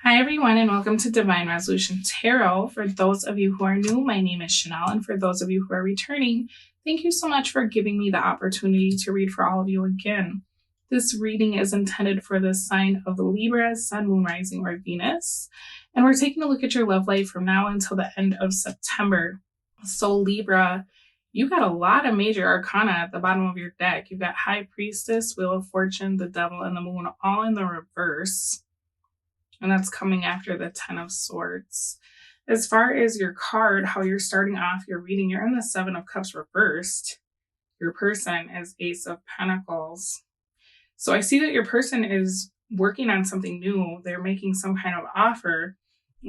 Hi, everyone, and welcome to Divine Resolution Tarot. For those of you who are new, my name is Chanel, and for those of you who are returning, thank you so much for giving me the opportunity to read for all of you again. This reading is intended for the sign of the Libra, Sun, Moon, Rising, or Venus, and we're taking a look at your love life from now until the end of September. So, Libra, you got a lot of major arcana at the bottom of your deck. You've got High Priestess, Wheel of Fortune, the Devil, and the Moon all in the reverse. And that's coming after the Ten of Swords. As far as your card, how you're starting off your reading, you're in the Seven of Cups reversed. Your person is Ace of Pentacles. So I see that your person is working on something new. They're making some kind of offer.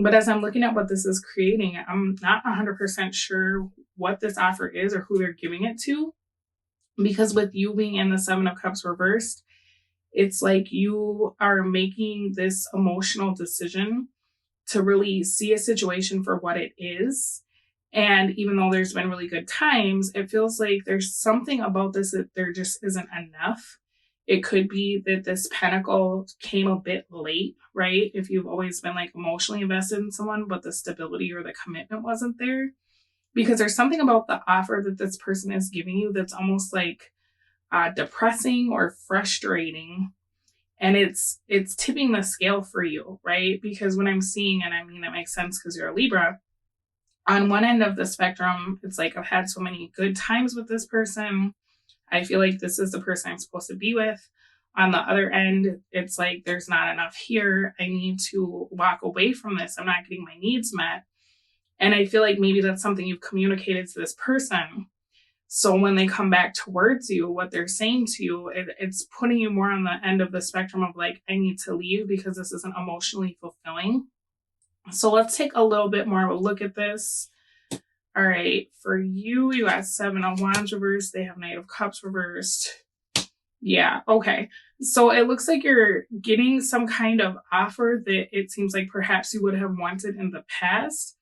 But as I'm looking at what this is creating, I'm not 100% sure what this offer is or who they're giving it to. Because with you being in the Seven of Cups reversed, it's like you are making this emotional decision to really see a situation for what it is. And even though there's been really good times, it feels like there's something about this that there just isn't enough. It could be that this pentacle came a bit late, right? If you've always been like emotionally invested in someone, but the stability or the commitment wasn't there. Because there's something about the offer that this person is giving you that's almost like depressing or frustrating, and it's tipping the scale for you, right? Because when I'm seeing, and I mean that makes sense because you're a Libra, on one end of the spectrum, it's like I've had so many good times with this person. I feel like this is the person I'm supposed to be with. On the other end, it's like there's not enough here. I need to walk away from this. I'm not getting my needs met. And I feel like maybe that's something you've communicated to this person. So when they come back towards you, what they're saying to you, it's putting you more on the end of the spectrum of like, I need to leave because this isn't emotionally fulfilling. So let's take a little bit more of a look at this. All right, for you, you got Seven of Wands reversed. They have Knight of Cups reversed. Yeah, okay. So it looks like you're getting some kind of offer that it seems like perhaps you would have wanted in the past.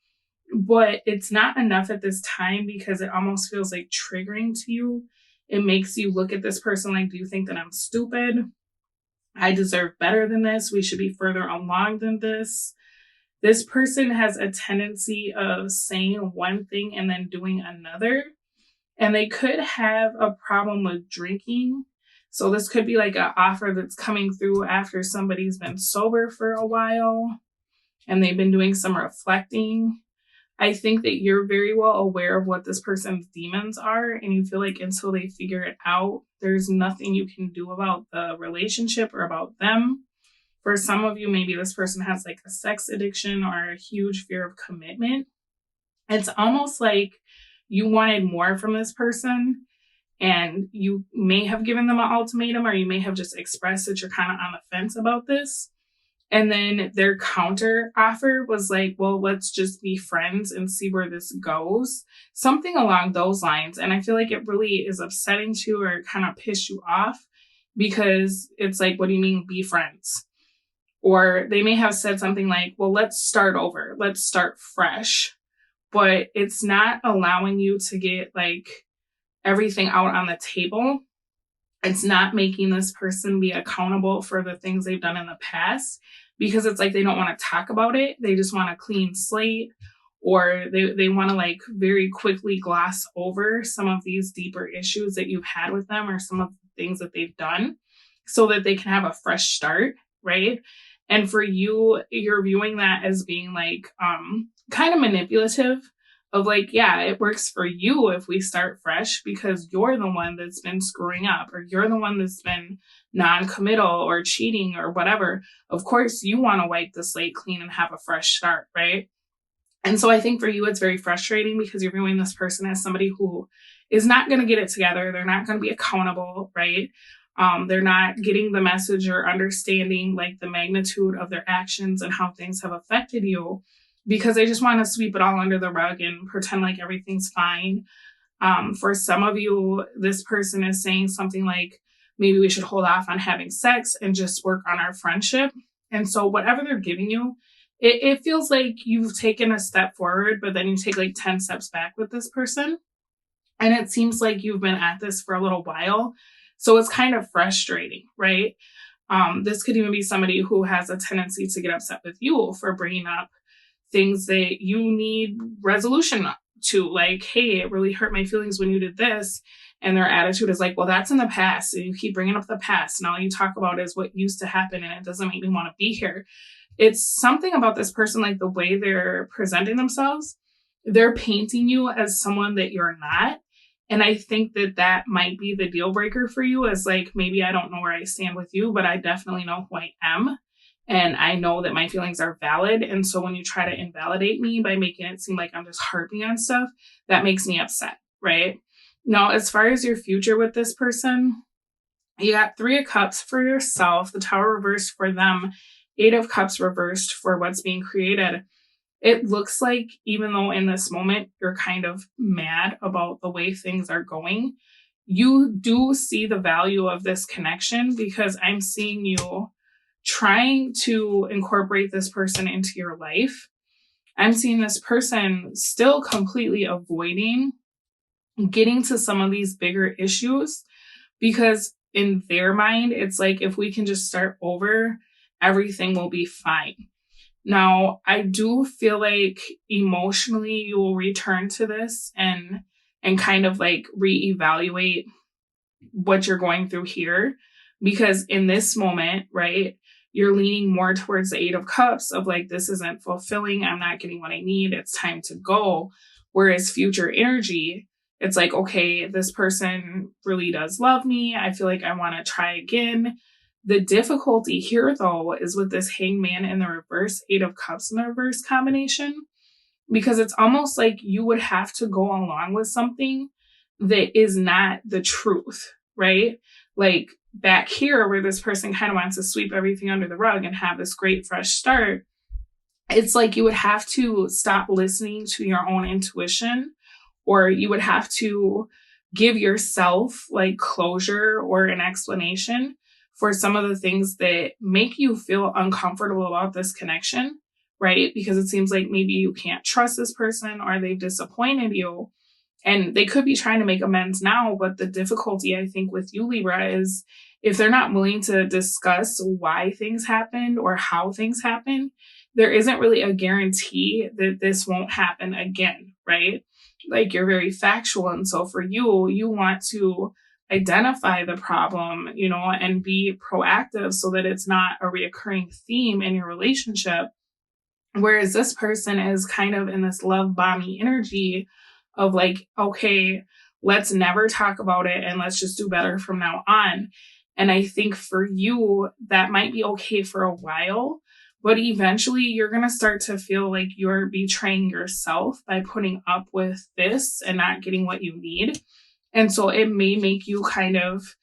But it's not enough at this time because it almost feels like triggering to you. It makes you look at this person like, do you think that I'm stupid? I deserve better than this. We should be further along than this. This person has a tendency of saying one thing and then doing another. And they could have a problem with drinking. So this could be like an offer that's coming through after somebody's been sober for a while and they've been doing some reflecting. I think that you're very well aware of what this person's demons are, and you feel like until they figure it out, there's nothing you can do about the relationship or about them. For some of you, maybe this person has like a sex addiction or a huge fear of commitment. It's almost like you wanted more from this person, and you may have given them an ultimatum, or you may have just expressed that you're kind of on the fence about this. And then their counter offer was like, well, let's just be friends and see where this goes. Something along those lines. And I feel like it really is upsetting to you or kind of piss you off because it's like, what do you mean be friends? Or they may have said something like, well, let's start over. Let's start fresh. But it's not allowing you to get like everything out on the table. It's not making this person be accountable for the things they've done in the past because it's like they don't want to talk about it. They just want a clean slate, or they want to like very quickly gloss over some of these deeper issues that you've had with them or some of the things that they've done so that they can have a fresh start, right? And for you, you're viewing that as being like kind of manipulative. Of like, yeah, it works for you if we start fresh because you're the one that's been screwing up or you're the one that's been non-committal or cheating or whatever. Of course, you want to wipe the slate clean and have a fresh start, right? And so I think for you, it's very frustrating because you're viewing this person as somebody who is not going to get it together. They're not going to be accountable, right? They're not getting the message or understanding like the magnitude of their actions and how things have affected you, because they just want to sweep it all under the rug and pretend like everything's fine. For some of you, this person is saying something like, maybe we should hold off on having sex and just work on our friendship. And so whatever they're giving you, it feels like you've taken a step forward, but then you take like 10 steps back with this person. And it seems like you've been at this for a little while. So it's kind of frustrating, right? This could even be somebody who has a tendency to get upset with you for bringing up things that you need resolution to, like, hey, it really hurt my feelings when you did this. And their attitude is like, well, that's in the past. And you keep bringing up the past. And all you talk about is what used to happen. And it doesn't make me want to be here. It's something about this person, like the way they're presenting themselves. They're painting you as someone that you're not. And I think that that might be the deal breaker for you, is like, maybe I don't know where I stand with you, but I definitely know who I am. And I know that my feelings are valid. And so when you try to invalidate me by making it seem like I'm just harping on stuff, that makes me upset, right? Now, as far as your future with this person, you got 3 of Cups for yourself, the Tower reversed for them, 8 of Cups reversed for what's being created. It looks like, even though in this moment you're kind of mad about the way things are going, you do see the value of this connection, because I'm seeing you trying to incorporate this person into your life. I'm seeing this person still completely avoiding getting to some of these bigger issues, because in their mind, it's like, if we can just start over, everything will be fine. Now, I do feel like emotionally you will return to this and kind of like reevaluate what you're going through here, because in this moment, right, you're leaning more towards the 8 of Cups of like, this isn't fulfilling. I'm not getting what I need. It's time to go. Whereas future energy, it's like, okay, this person really does love me. I feel like I want to try again. The difficulty here, though, is with this Hangman in the reverse, 8 of Cups in the reverse combination, because it's almost like you would have to go along with something that is not the truth, right? Like back here, where this person kind of wants to sweep everything under the rug and have this great fresh start, it's like you would have to stop listening to your own intuition, or you would have to give yourself like closure or an explanation for some of the things that make you feel uncomfortable about this connection, right? Because it seems like maybe you can't trust this person, or they've disappointed you. And they could be trying to make amends now, but the difficulty, I think, with you, Libra, is if they're not willing to discuss why things happened or how things happened, there isn't really a guarantee that this won't happen again, right? Like, you're very factual. And so for you, you want to identify the problem, you know, and be proactive so that it's not a reoccurring theme in your relationship. Whereas this person is kind of in this love bombing energy of like, okay, let's never talk about it and let's just do better from now on. And I think for you, that might be okay for a while, but eventually you're going to start to feel like you're betraying yourself by putting up with this and not getting what you need. And so it may make you kind of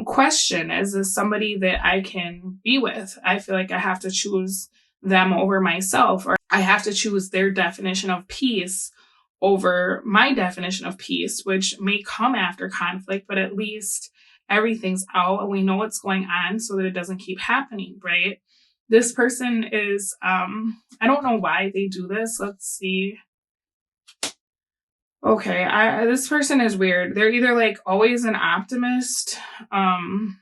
question, is this somebody that I can be with? I feel like I have to choose them over myself, or I have to choose their definition of peace over my definition of peace, which may come after conflict, but at least everything's out and we know what's going on so that it doesn't keep happening, right? This person is, I don't know why they do this. Let's see. Okay, this person is weird. They're either like always an optimist, and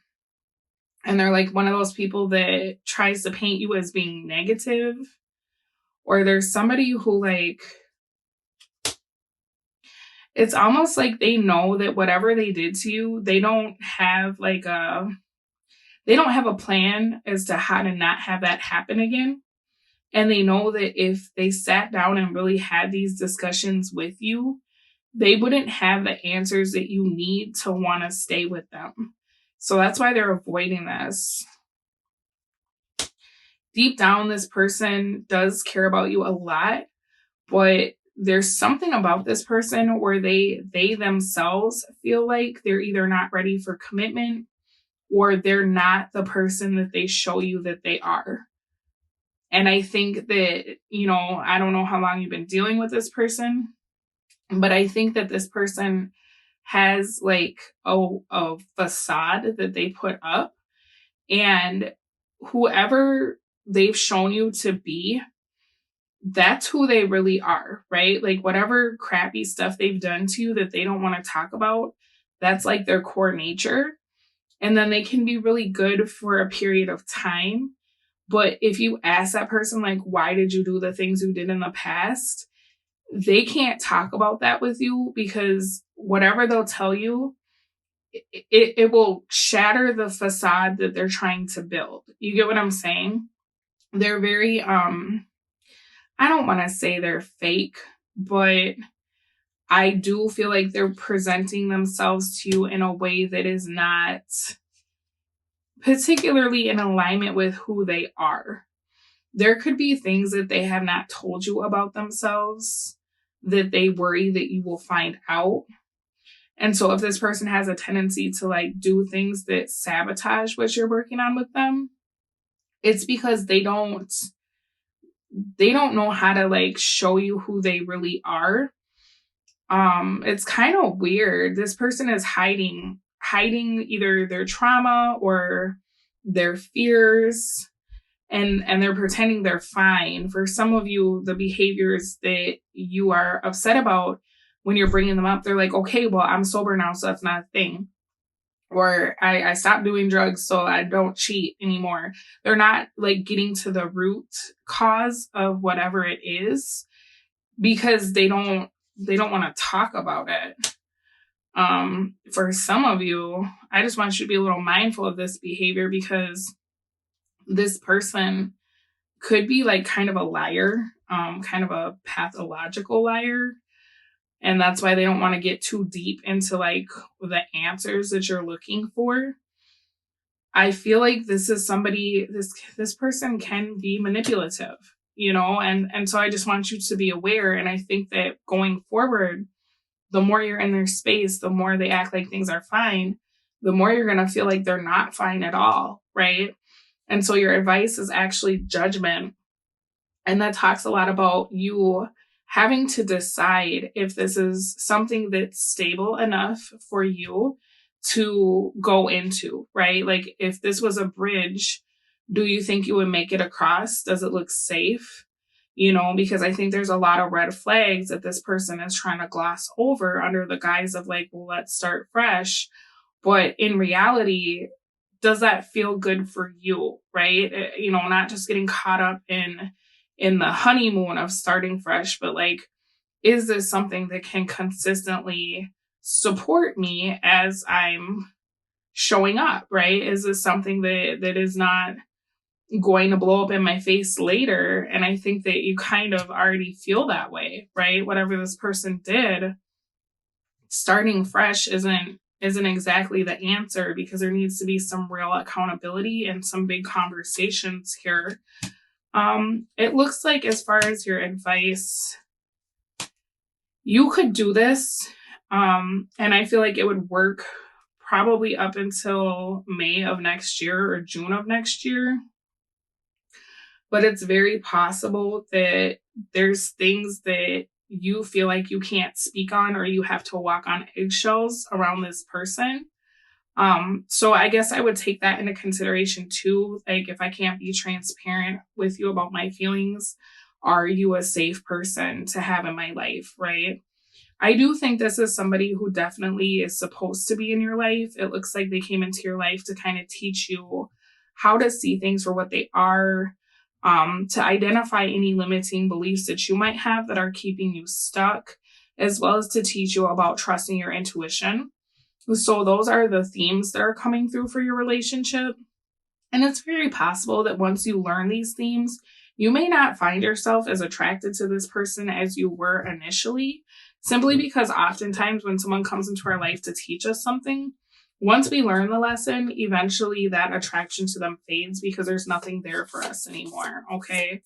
they're like one of those people that tries to paint you as being negative, or there's somebody who like, it's almost like they know that whatever they did to you, they don't have a plan as to how to not have that happen again. And they know that if they sat down and really had these discussions with you, they wouldn't have the answers that you need to want to stay with them. So that's why they're avoiding this. Deep down, this person does care about you a lot, but there's something about this person where they themselves feel like they're either not ready for commitment, or they're not the person that they show you that they are. And I think that, you know, I don't know how long you've been dealing with this person, but I think that this person has like a facade that they put up, and whoever they've shown you to be, that's who they really are, right? Like whatever crappy stuff they've done to you that they don't want to talk about, that's like their core nature. and then they can be really good for a period of time. But if you ask that person, like, why did you do the things you did in the past? They can't talk about that with you, because whatever they'll tell you, it will shatter the facade that they're trying to build. You get what I'm saying? They're very, I don't want to say they're fake, but I do feel like they're presenting themselves to you in a way that is not particularly in alignment with who they are. There could be things that they have not told you about themselves that they worry that you will find out. And so if this person has a tendency to like do things that sabotage what you're working on with them, it's because they don't know how to like show you who they really are. It's kind of weird. This person is hiding either their trauma or their fears, and they're pretending they're fine. For some of you, the behaviors that you are upset about, when you're bringing them up, they're like, okay, well, I'm sober now, so that's not a thing. Or I stopped doing drugs, so I don't cheat anymore. They're not like getting to the root cause of whatever it is, because they don't want to talk about it. For some of you, I just want you to be a little mindful of this behavior, because this person could be like kind of a liar, kind of a pathological liar. And that's why they don't want to get too deep into like the answers that you're looking for. I feel like this is somebody, this person can be manipulative, and so I just want you to be aware. And I think that going forward, the more you're in their space, the more they act like things are fine, the more you're going to feel like they're not fine at all, right? And so your advice is actually judgment. And that talks a lot about you having to decide if this is something that's stable enough for you to go into, right? Like if this was a bridge, do you think you would make it across? Does it look safe? Because I think there's a lot of red flags that this person is trying to gloss over under the guise of like, well, let's start fresh. But in reality, does that feel good for you, right? Not just getting caught up in the honeymoon of starting fresh, but like, is this something that can consistently support me as I'm showing up, right? Is this something that is not going to blow up in my face later? And I think that you kind of already feel that way, right? Whatever this person did, starting fresh isn't exactly the answer, because there needs to be some real accountability and some big conversations here. It looks like, as far as your advice, you could do this. And I feel like it would work probably up until May of next year or June of next year. But it's very possible that there's things that you feel like you can't speak on, or you have to walk on eggshells around this person. So I guess I would take that into consideration too. Like, if I can't be transparent with you about my feelings, are you a safe person to have in my life, right? I do think this is somebody who definitely is supposed to be in your life. It looks like they came into your life to kind of teach you how to see things for what they are, to identify any limiting beliefs that you might have that are keeping you stuck, as well as to teach you about trusting your intuition. So those are the themes that are coming through for your relationship. And it's very possible that once you learn these themes, you may not find yourself as attracted to this person as you were initially, simply because oftentimes when someone comes into our life to teach us something, once we learn the lesson, eventually that attraction to them fades, because there's nothing there for us anymore. Okay.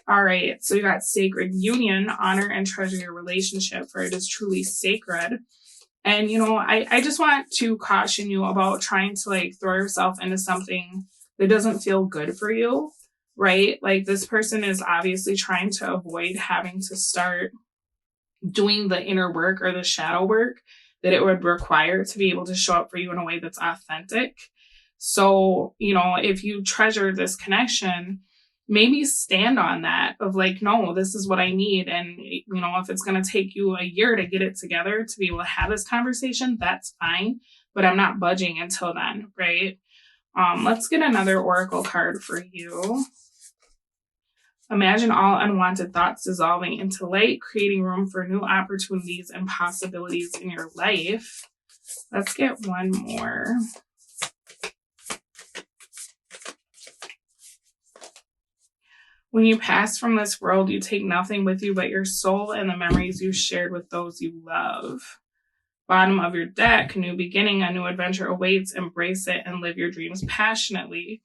All right. So you got sacred union, honor and treasure your relationship, for it is truly sacred. And, I just want to caution you about trying to like throw yourself into something that doesn't feel good for you, right? Like, this person is obviously trying to avoid having to start doing the inner work or the shadow work that it would require to be able to show up for you in a way that's authentic. So, if you treasure this connection, maybe stand on that of like, no, this is what I need. And, if it's going to take you a year to get it together to be able to have this conversation, that's fine. but I'm not budging until then, right? Let's get another oracle card for you. Imagine all unwanted thoughts dissolving into light, creating room for new opportunities and possibilities in your life. Let's get one more. When you pass from this world, you take nothing with you but your soul and the memories you shared with those you love. Bottom of your deck, new beginning, a new adventure awaits. Embrace it and live your dreams passionately.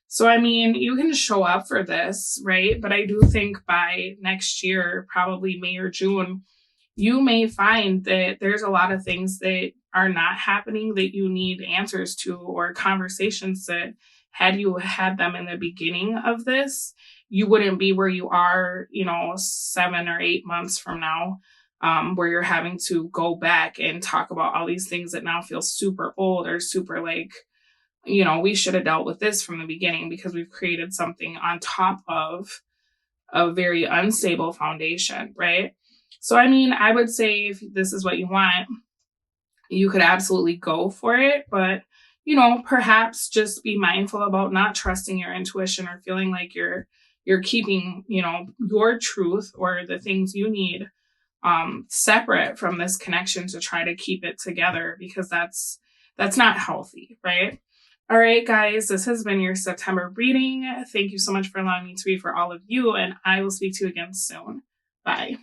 So, I mean, you can show up for this, right? But I do think by next year, probably May or June, you may find that there's a lot of things that are not happening that you need answers to, or conversations that had you had them in the beginning of this, you wouldn't be where you are, 7 or 8 months from now, where you're having to go back and talk about all these things that now feel super old or super like, we should have dealt with this from the beginning because we've created something on top of a very unstable foundation, right? So, I mean, I would say if this is what you want, you could absolutely go for it. But, perhaps just be mindful about not trusting your intuition or feeling like you're keeping, your truth or the things you need separate from this connection to try to keep it together, because that's not healthy, right? All right, guys, this has been your September reading. Thank you so much for allowing me to read for all of you, and I will speak to you again soon. Bye.